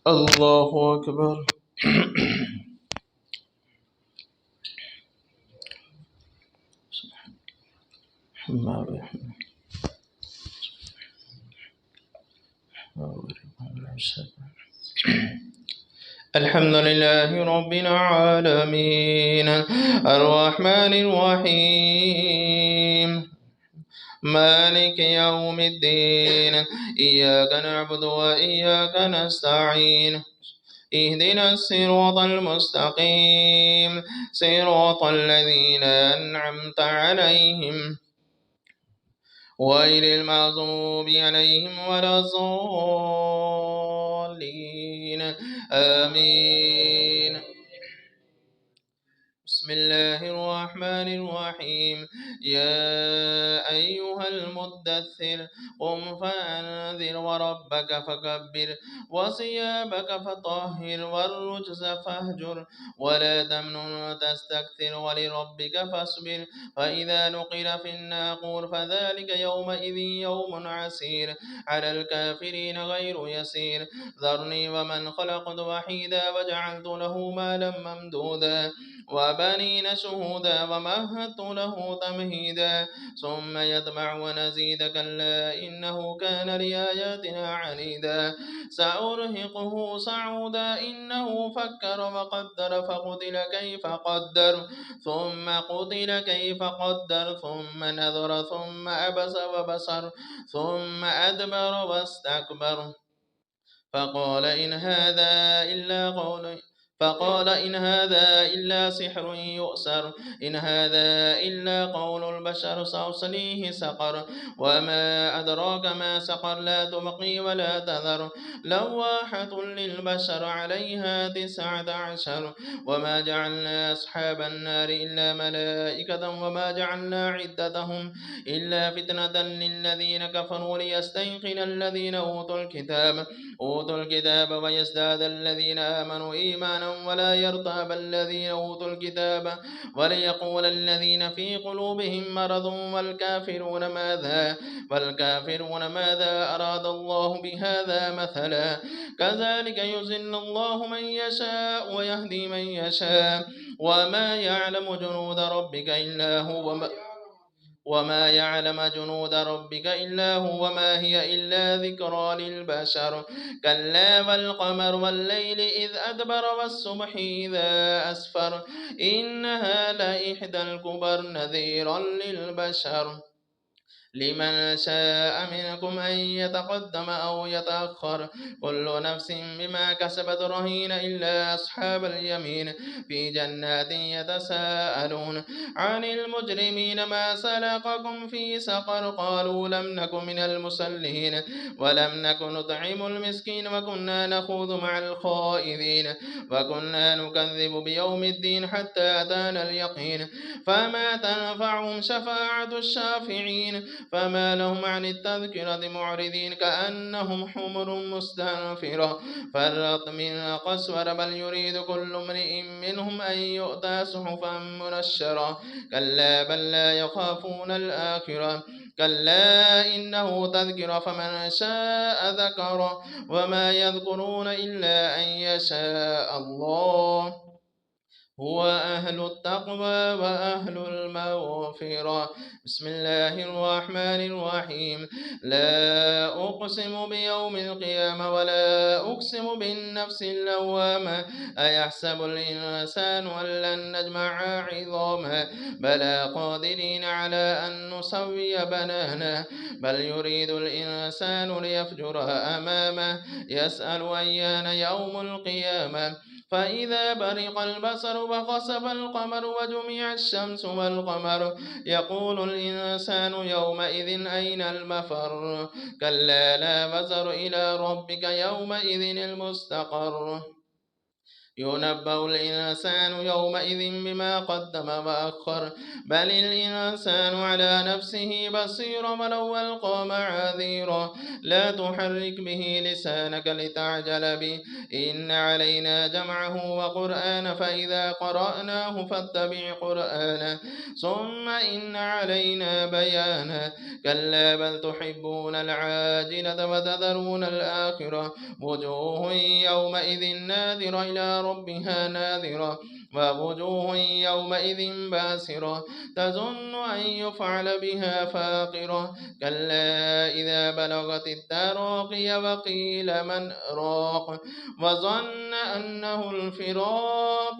الله أكبر. الحمد لله رب العالمين الرحمن الرحيم مالك يوم الدين إياك نعبد وإياك نستعين اهدنا الصراط المستقيم صراط الذين أنعمت عليهم غير المغضوب عليهم ولا الضالين آمين. بسم الله الرحمن الرحيم يا أيها المدثر قم فأنذر وربك فكبر وثيابك فطهر والرجز فاهجر ولا تمنن تستكثر ولربك فاصبر فإذا نقر في الناقور فذلك يومئذ يوم عسير على الكافرين غير يسير ذرني ومن خلقت وحيدا وجعلت له مالا ممدودا وبنين شهودا ومهدت له تمهيدا ثم يطمع ونزيد كلا إنه كان لآياتنا عنيدا سأرهقه صعودا إنه فكر وقدر فقتل كيف قدر ثم قتل كيف قدر ثم نظر ثم عبس وبصر ثم أدبر واستكبر فقال إن هذا إلا سحر يؤثر إن هذا إلا قول البشر سأصليه سقر وما أدراك ما سقر لا تبقي ولا تذر لواحة للبشر عليها 19 وما جعلنا أصحاب النار إلا ملائكة وما جعلنا عدتهم إلا فتنة للذين كفروا ليستيقن الذين أوتوا الكتاب ويزداد الذين آمنوا إيمانا ولا يرتاب الذين أوتوا الكتاب وليقول الذين في قلوبهم مرض والكافرون ماذا أراد الله بهذا مثلا كذلك يذل الله من يشاء ويهدي من يشاء وما يعلم جنود ربك إلا هو وما هي إلا ذكرى للبشر كلا والقمر والليل إذ أدبر والصبح إذا أسفر إنها لإحدى الكبر نذيرا للبشر لمن شاء منكم أن يتقدم أو يتأخر كل نفس بما كسبت رهين إلا أصحاب اليمين في جنات يتساءلون عن المجرمين ما سلككم في سقر قالوا لم نك من المصلين ولم نك نطعم المسكين وكنا نخوض مع الخائضين وكنا نكذب بيوم الدين حتى أتانا اليقين فما تنفعهم شفاعة الشافعين فما لهم عن التذكرة معرضين كأنهم حمر مستنفرة فرت من قسور بل يريد كل امرئ منهم أن يؤتى صحفا منشرة كلا بل لا يخافون الآخرة كلا إنه تذكر فمن شاء ذكره وما يذكرون إلا أن يشاء الله هو أهل التقوى وأهل المغفرة بسم الله الرحمن الرحيم لا أقسم بيوم القيامة ولا أقسم بالنفس اللوامة أيحسب الإنسان أن لن نجمع عظامه بلى قادرين على أن نسوي بنانه بل يريد الإنسان ليفجر أمامه يسأل أيان يوم القيامة فإذا برق البصر وخسف القمر وجمع الشمس والقمر يقول الإنسان يومئذ أين المفر كلا لا وزر إلى ربك يومئذ المستقر ينبأ الإنسان يومئذ بما قدم وأخر بل الإنسان على نفسه بصير ولو ألقى معاذيره لا تحرك به لسانك لتعجل به إن علينا جمعه وقرآن فإذا قرأناه فاتبع قرآنه ثم إن علينا بيانه كلا بل تحبون العاجلة وتذرون الآخرة وجوه يومئذ ناذرة إلى ربها ناذرة ووجوه يومئذ باسرة تظن أن يفعل بها فاقرة كلا إذا بلغت التراقي وقيل من راق وظن أنه الفراق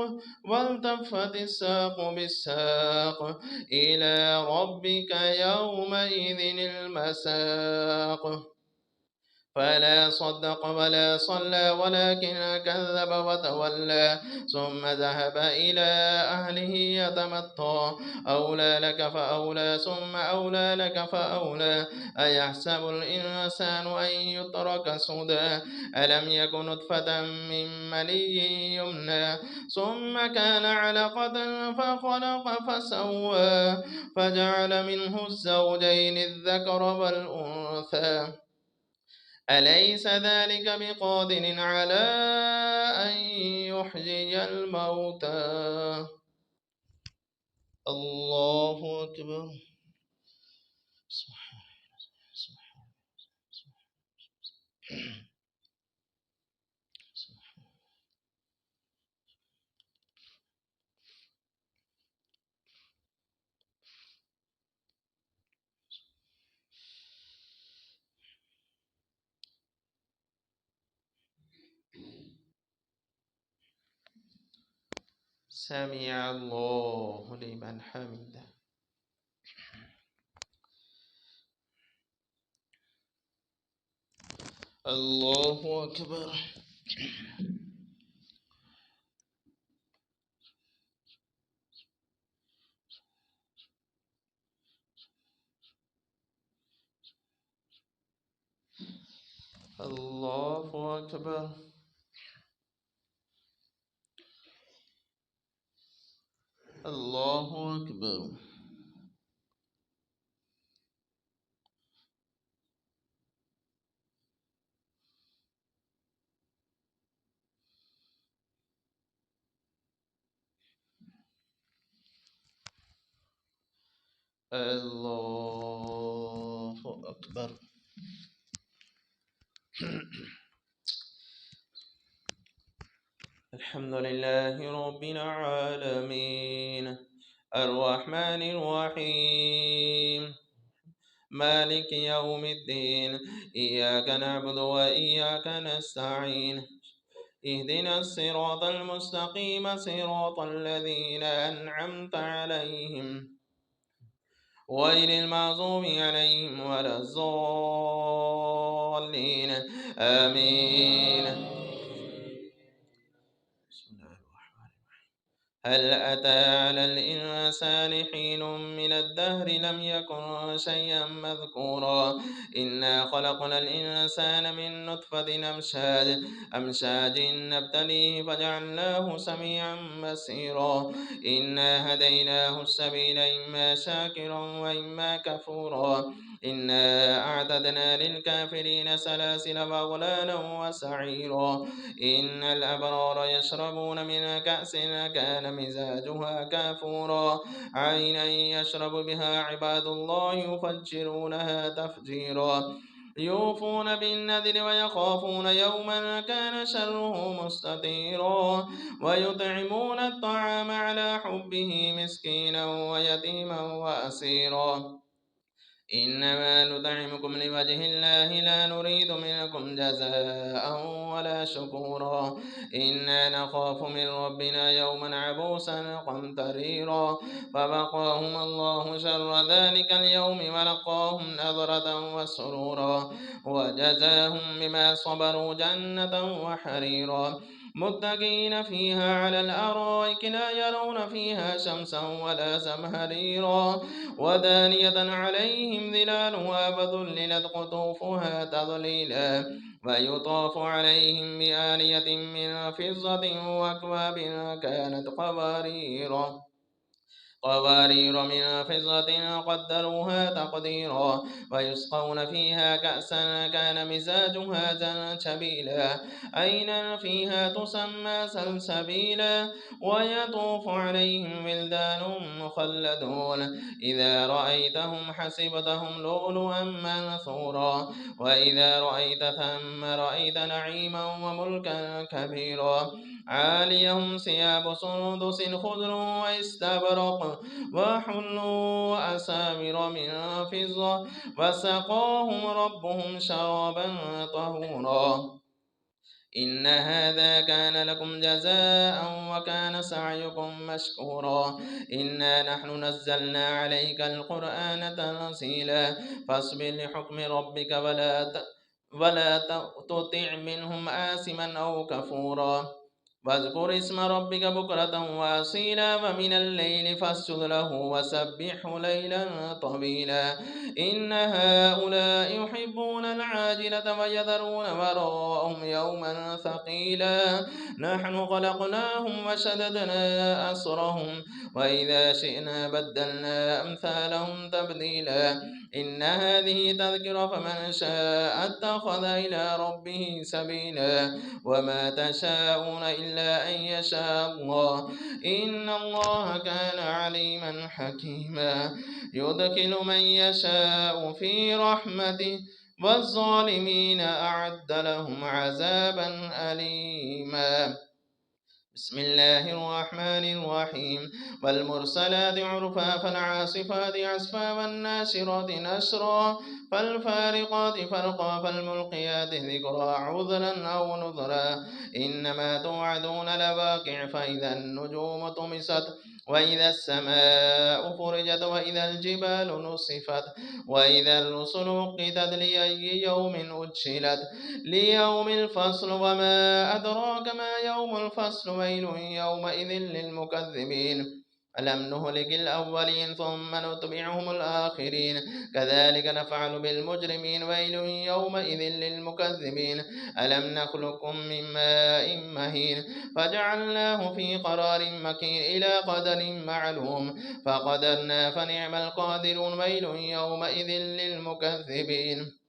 والتفت الساق بالساق إلى ربك يومئذ المساق فلا صدق ولا صلى ولكن كذب وتولى ثم ذهب إلى أهله يتمطى أولى لك فأولى ثم أولى لك فأولى أيحسب الإنسان أن يترك سدى ألم يكن نطفة من مني يمنى ثم كان علقة فخلق فسوى فجعل منه الزوجين الذكر والأنثى أليس ذلك بقادر على أن يحيي الموتى الله أكبر سمع الله لمن حمده الله أكبر الله أكبر الله أكبر الله أكبر الحمد لله رب العالمين الرحمن الرحيم مالك يوم الدين إياك نعبد وإياك نستعين اهدنا الصراط المستقيم صراط الذين أنعمت عليهم غير المغضوب عليهم ولا الضالين آمين هل أتى على الإنسان حين من الدهر لم يكن شيئا مذكورا إنا خلقنا الإنسان من نطفة أمشاج نبتليه فجعلناه سميعا بصيرا إنا هديناه السبيل إما شاكرا وإما كفورا إنا أعتدنا للكافرين سلاسل وأغلالا وسعيرا إن الأبرار يشربون من كأس كان مزاجها كافورا عينا يشرب بها عباد الله يفجرونها تفجيرا يوفون بالنذر ويخافون يوما كان شره مستطيرا ويطعمون الطعام على حبه مسكينا ويتيما وأسيرا إنما نطعمكم لوجه الله لا نريد منكم جزاء ولا شكورا إنا نخاف من ربنا يوما عبوسا قمطريرا فوقاهم الله شر ذلك اليوم ولقاهم نضرة وسرورا وجزاهم بما صبروا جنة وحريرا متكئين فيها على الأرائك لا يرون فيها شمسا ولا زمهريرا ودانية عليهم ظلالها فذللت قطوفها تضليلا ويطاف عليهم بآنية من فضة وأكواب كانت قوارير من فضة قدروها تقديرا ويسقون فيها كأسا كان مزاجها زنجبيلا عينا فيها تسمى سلسبيلا ويطوف عليهم ولدان مخلدون إذا رأيتهم حسبتهم لؤلؤا منثورا وإذا رأيت ثم رأيت نعيما وملكا كبيرا عاليهم ثياب سندس خضر واستبرق وحلوا أساور من فضة وسقاهم ربهم شرابا طهورا إن هذا كان لكم جزاء وكان سعيكم مشكورا إنا نحن نزلنا عليك القرآن تنزيلا فاصبر لحكم ربك ولا تطع منهم آثما أو كفورا واذكر اسم ربك بكرة وأصيلا ومن الليل فاسجد له وسبحه ليلا طويلا إن هؤلاء يحبون العاجلة ويذرون وراءهم يوما ثقيلا نحن خلقناهم وشددنا أسرهم وإذا شئنا بدلنا أمثالهم تبديلا إن هذه تذكرة فمن شاء اتخذ إلى ربه سبيلا وما تشاءون إلا أن يشاء الله إن الله كان عليما حكيما يدخل من يشاء في رحمته والظالمين أعد لهم عذابا أليما بسم الله الرحمن الرحيم والمرسلات عرفا فالعاصفات عصفا والناشرات نشرا فالفارقات فرقا فالملقيات ذكرا عذرا أو نذرا إنما توعدون لواقع فإذا النجوم طمست وإذا السماء فرجت وإذا الجبال نصفت وإذا الرسل أقتت لأي يوم أجلت ليوم الفصل وما أدراك ما يوم الفصل ويل يومئذ للمكذبين ألم نهلك الأولين ثم نتبعهم الآخرين كذلك نفعل بالمجرمين ويل يومئذ للمكذبين ألم نخلقكم من ماء مهين فجعلناه في قرار مكين إلى قدر معلوم فقدرنا فنعم القادرون ويل يومئذ للمكذبين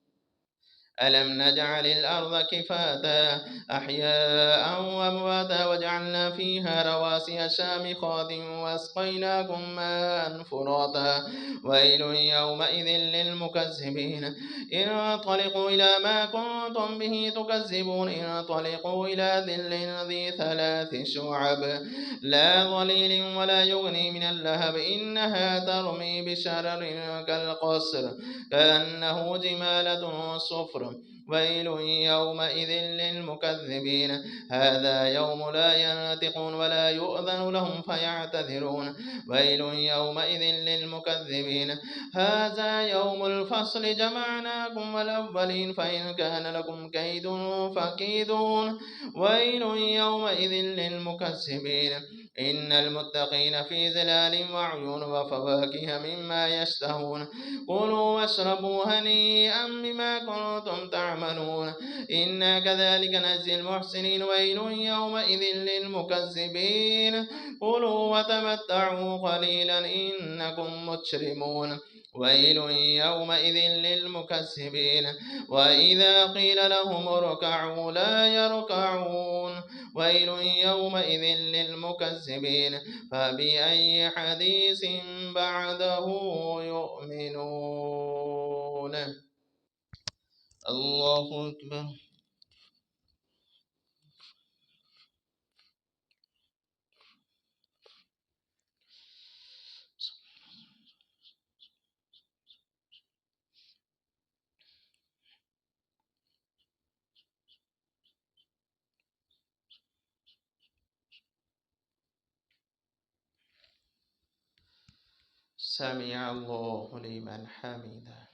ألم نجعل الأرض كفاتا أحياء وأمواتا وجعلنا فيها رواسي شامخات واسقيناكم ماء فراتا ويل يومئذ للمكذبين انطلقوا إلى ما كنتم به تكذبون انطلقوا إلى ظل ذي 3 شعب لا ظليل ولا يغني من اللهب إنها ترمي بشرر كالقصر كأنه جمالة صفر ويل يومئذ للمكذبين هذا يوم لا ينطقون ولا يؤذن لهم فيعتذرون ويل يومئذ للمكذبين هذا يوم الفصل جمعناكم والأولين فإن كان لكم كيد فكيدون ويل يومئذ للمكذبين إن المتقين في ظلال وعيون وفواكه مما يشتهون كلوا واشربوا هنيئا بما كنتم تعملون إنا كذلك نجزي المحسنين ويل يومئذ للمكذبين كلوا وتمتعوا قليلا إنكم مجرمون ويل يومئذ للمكذبين وإذا قيل لهم اركعوا لا يركعون ويل يومئذ للمكذبين فبأي حديث بعده يؤمنون الله أكبر سمع الله لمن حمده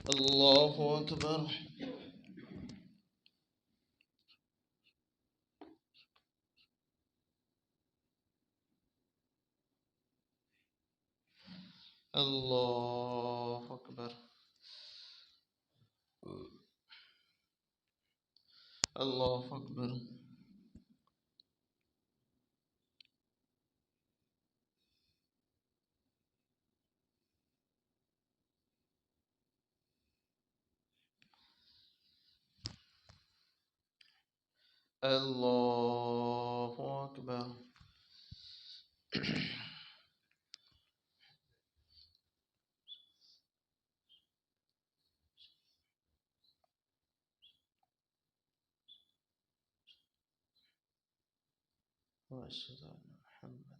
الله أكبر. الله أكبر. الله أكبر. الله أكبر. وأشهد أن محمدا.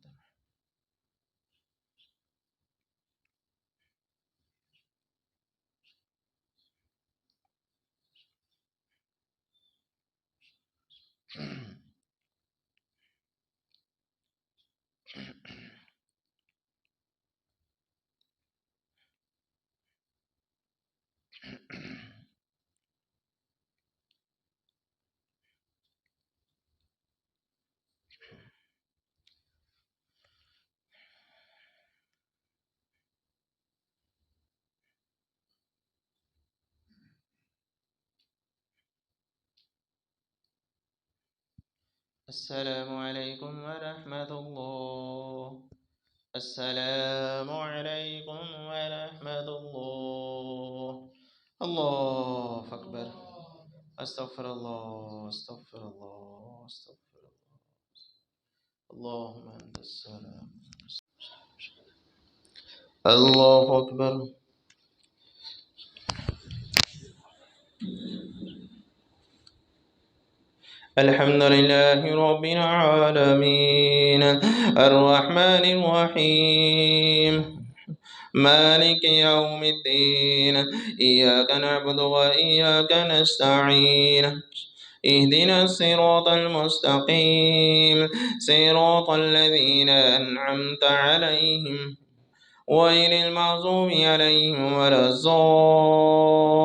السلام عليكم ورحمة الله. السلام عليكم ورحمة الله. الله أكبر. أستغفر الله أستغفر الله أستغفر الله. اللهم أنت السلام. الله أكبر. الحمد لله رب العالمين الرحمن الرحيم مالك يوم الدين إياك نعبد وإياك نستعين اهدنا الصراط المستقيم صراط الذين أنعمت عليهم غير المغضوب عليهم ولا الضالين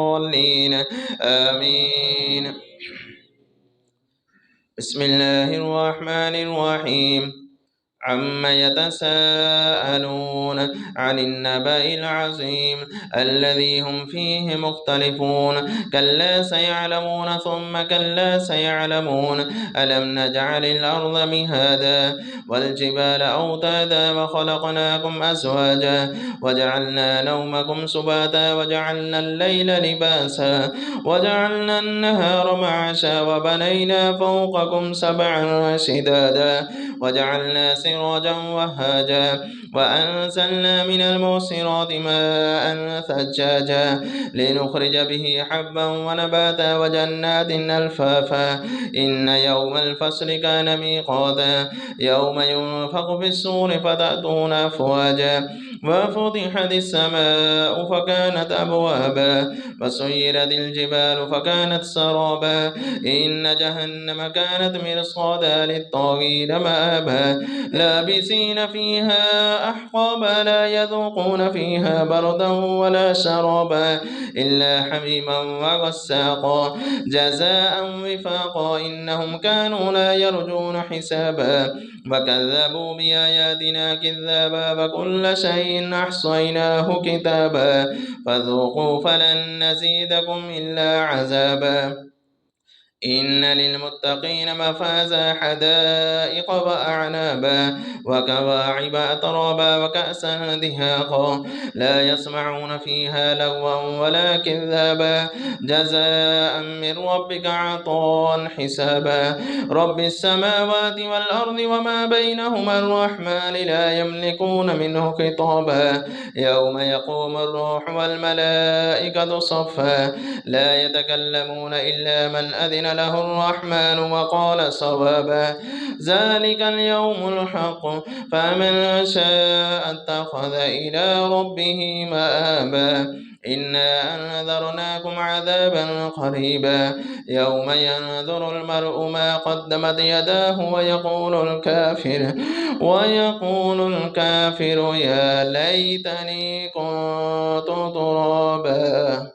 آمين. بسم الله الرحمن الرحيم عما يتساءلون عن النبأ العظيم الذي هم فيه مختلفون كلا سيعلمون ثم كلا سيعلمون ألم نجعل الأرض مهادا والجبال أوتادا وخلقناكم أزواجا وجعلنا نومكم سباتا وجعلنا الليل لباسا وجعلنا النهار معاشا وبنينا فوقكم سبعا شدادا وجعلنا سراجا وهاجا وأنزلنا من المعصرات ماء ثجاجا لنخرج به حبا ونباتا وجنات ألفافا إن يوم الفصل كان ميقاتا يوم ينفخ في الصور فتأتون أفواجا وفتحت السماء فكانت أبوابا وسيرت الجبال فكانت سرابا إن جهنم كانت مرصادا للطاغين مآبا لابسين فيها أحقابا لا يذوقون فيها بردا ولا شرابا إلا حميما وغساقا جزاء وفاقا إنهم كانوا لا يرجون حسابا وكذبوا بآياتنا كذابا وكل شيء أحصيناه كتابا فذوقوا فلن نزيدكم إلا عذابا إن للمتقين مفازا حدائق وأعنابا وكواعب أترابا وكأسا دهاقا لا يسمعون فيها لغوا ولا كذابا جزاء من ربك عطاء حسابا رب السماوات والأرض وما بينهما الرحمن لا يملكون منه خطابا يوم يقوم الروح والملائكة صفا لا يتكلمون إلا من أذن له الرحمن وقال صوابا ذلك اليوم الحق فمن شاء اتخذ إلى ربه مآبا إنا أنذرناكم عذابا قريبا يوم ينظر المرء ما قدمت يداه ويقول الكافر يا ليتني كنت ترابا.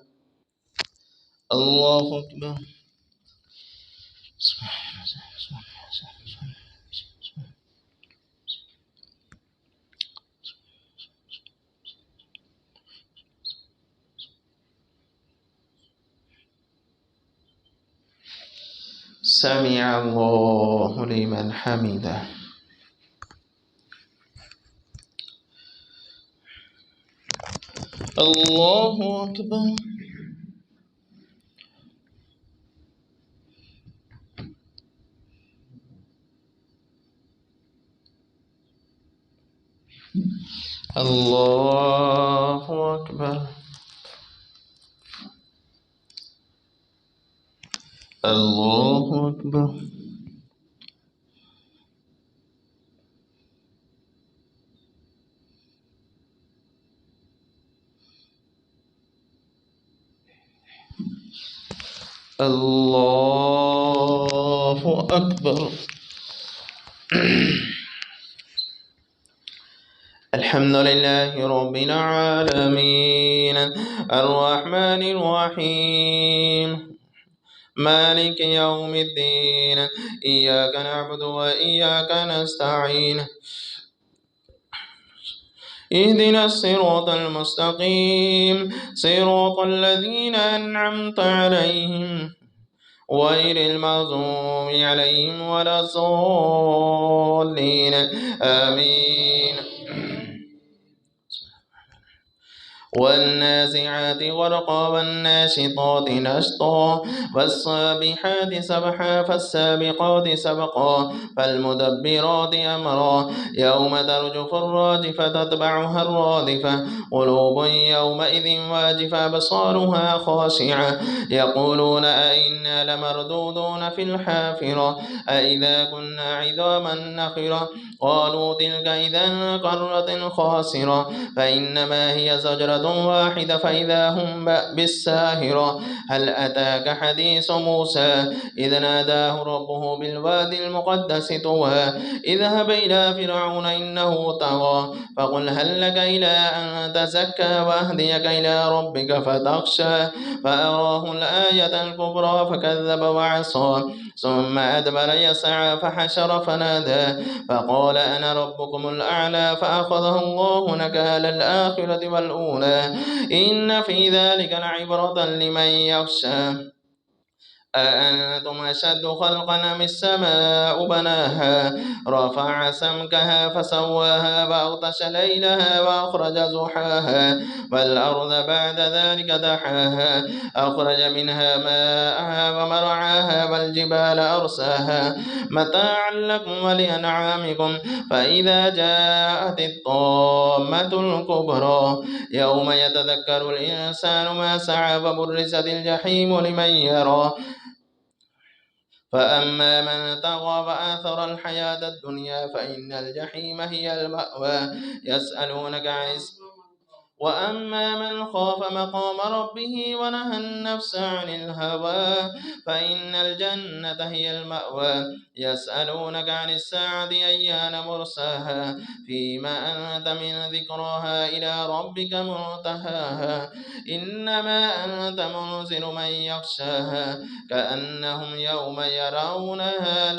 الله أكبر. سمع الله لمن حمده. الله أكبر. الله أكبر. الله أكبر. الله أكبر. الحمد لله رب العالمين الرحمن الرحيم مالك يوم الدين إياك نعبد وإياك نستعين اهدنا الصراط المستقيم صراط الذين أنعمت عليهم غير المغضوب عليهم ولا الضالين آمين. والنازعات غرقا والناشطات نشطا والسابحات سبحا فالسابقات سبقا فالمدبرات أمرا يوم ترجف الراجفة تتبعها الرادفة قلوب يومئذ واجفة أبصارها خاشعة يقولون أئنا لمردودون في الحافرة أئذا كنا عظاما نخرة قالوا تلك إذا قرة خاسرة فإنما هي زجرة واحدة فإذا هم بالساهرة هل أتاك حديث موسى إذ ناداه ربه بالوادي المقدس طوى اذهب إلى فرعون إنه طغى فقل هل لك إلى أن تزكى وأهديك إلى ربك فتخشى فأراه الآية الكبرى فكذب وعصى ثم أدبر يسعى فحشر فنادى فقال أنا ربكم الأعلى فأخذه الله نكال الآخرة والأولى إن في ذلك لعبرة لمن يخشى أأنتم أشد خلقا أم السماء بناها رفع سمكها فسواها وأغطش ليلها وأخرج زحاها والأرض بعد ذلك دحاها أخرج منها ماءها ومرعاها والجبال أرساها متاعا لكم ولأنعامكم فإذا جاءت الطامة الكبرى يوم يتذكر الإنسان ما سعى وبرزت الجحيم لمن يرى فأما من طغى وآثر الحياة الدنيا فإن الجحيم هي المأوى يسألونك عن وأما من خاف مقام ربه ونهى النفس عن الهوى فإن الجنة هي المأوى يسألونك عن الساعة أيان مرساها فيما أنت من ذكراها إلى ربك منتهاها إنما أنت منذر من يخشاها كأنهم يوم يرونها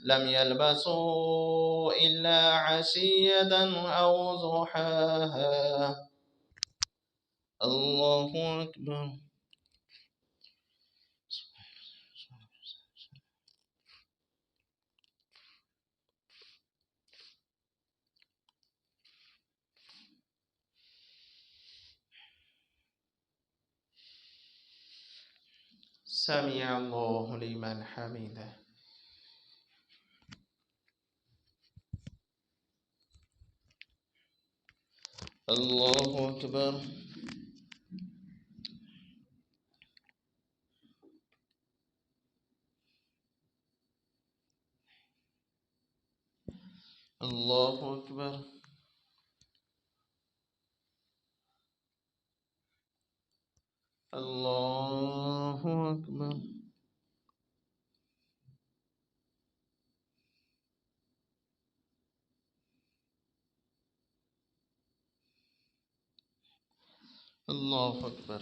لم يلبسوا إلا عشية أو ضحاها. الله أكبر. سمع الله لمن حمده. الله أكبر. الله أكبر. الله أكبر. الله أكبر.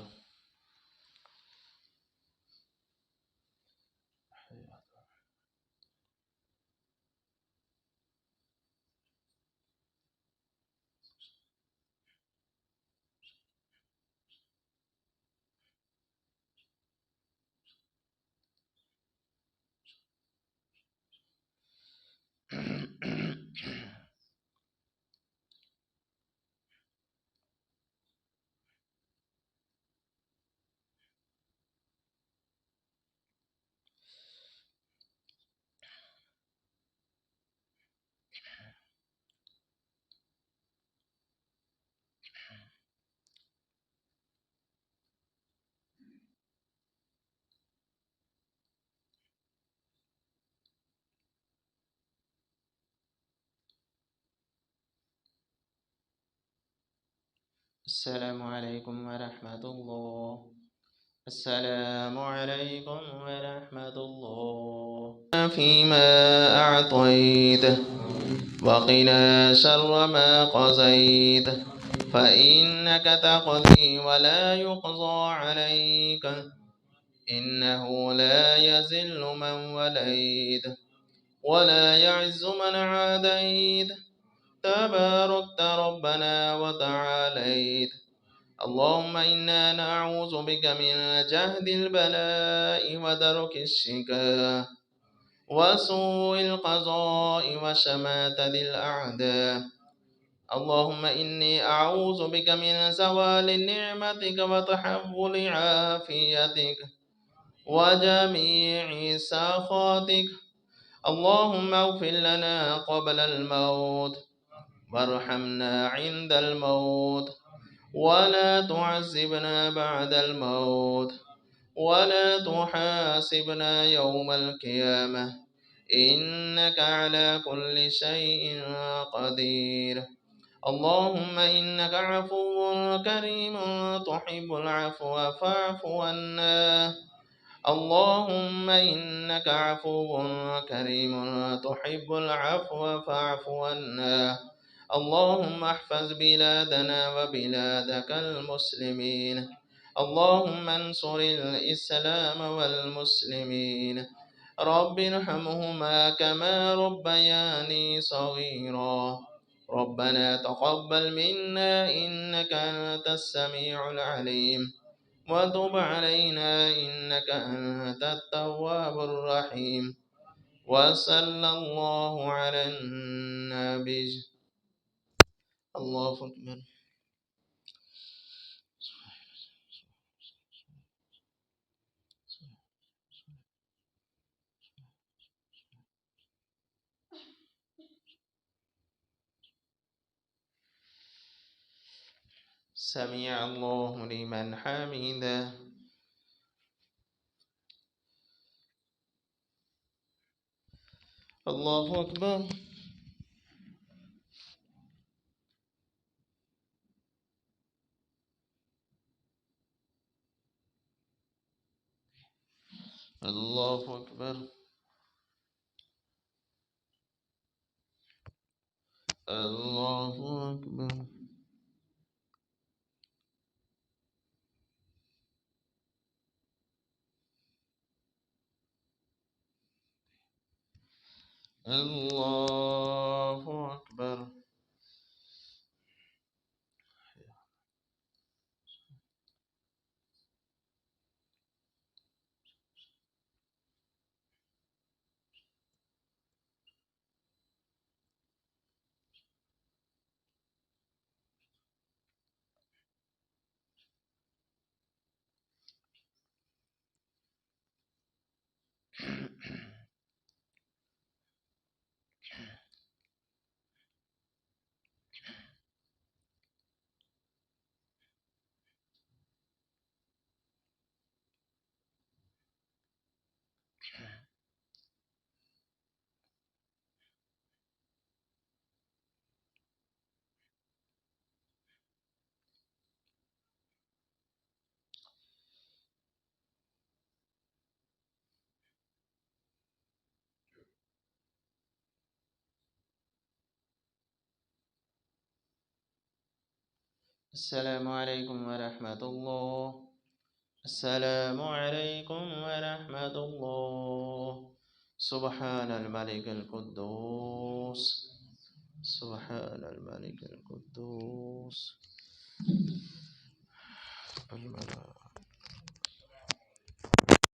السلام عليكم ورحمة الله. السلام عليكم ورحمة الله. فيما أعطيت وقنا شر ما قضيت فإنك تقضي ولا يقضى عليك إنه لا يذل من وليت ولا يعز من عاديت تباركت ربنا وتعاليت. اللهم إنا نعوذ بك من جهد البلاء ودرك الشكاء وسوء القضاء وشماتة الأعداء. اللهم إني أعوذ بك من زوال نعمتك وتحول عافيتك وجميع سخطك. اللهم اغفر لنا قبل الموت وارحمنا عند الموت ولا تعذبنا بعد الموت ولا تحاسبنا يوم القيامة إنك على كل شيء قدير. اللهم إنك عفو كريم تحب العفو فاعف عنا. اللهم إنك عفو كريم تحب العفو فاعف عنا. اللهم احفظ بلادنا وبلادك المسلمين. اللهم انصر الإسلام والمسلمين. رب ارحمهما كما ربياني صغيرا. ربنا تقبل منا إنك أنت السميع العليم وتب علينا إنك أنت التواب الرحيم. وصلى الله على النبي. الله أكبر. سمع الله لمن حمده. الله أكبر. الله أكبر. الله أكبر. الله أكبر. السلام عليكم ورحمة الله. السلام عليكم ورحمة الله. سبحان الملك القدوس. سبحان الملك القدوس. الملائكة